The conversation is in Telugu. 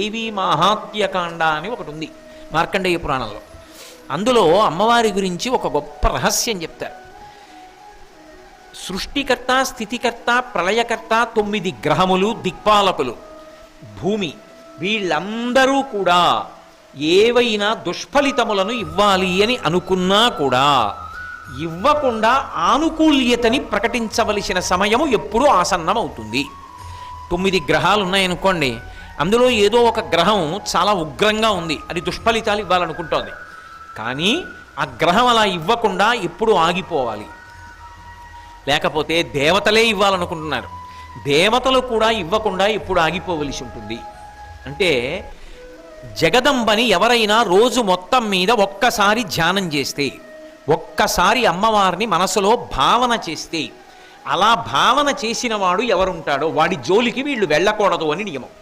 దేవీ మాహాత్మ్యకాండ అని ఒకటి ఉంది మార్కండేయ పురాణంలో. అందులో అమ్మవారి గురించి ఒక గొప్ప రహస్యం చెప్తారు. సృష్టికర్త, స్థితికర్త, ప్రళయకర్త, 9 గ్రహములు, దిక్పాలకులు, భూమి, వీళ్ళందరూ కూడా ఏవైనా దుష్ఫలితములను ఇవ్వాలి అని అనుకున్నా కూడా ఇవ్వకుండా ఆనుకూల్యతని ప్రకటించవలసిన సమయము ఎప్పుడూ ఆసన్నమవుతుంది. 9 గ్రహాలు ఉన్నాయనుకోండి, అందులో ఏదో ఒక గ్రహం చాలా ఉగ్రంగా ఉంది, అది దుష్ఫలితాలు ఇవ్వాలనుకుంటోంది. కానీ ఆ గ్రహం అలా ఇవ్వకుండా ఎప్పుడు ఆగిపోవాలి. లేకపోతే దేవతలే ఇవ్వాలనుకుంటున్నారు, దేవతలు కూడా ఇవ్వకుండా ఎప్పుడు ఆగిపోవలసి ఉంటుంది. అంటే జగదంబని ఎవరైనా రోజు మొత్తం మీద ఒక్కసారి ధ్యానం చేస్తే, ఒక్కసారి అమ్మవారిని మనసులో భావన చేస్తే, అలా భావన చేసిన వాడు ఎవరుంటాడో వాడి జోలికి వీళ్ళు వెళ్ళకూడదు అని నియమం.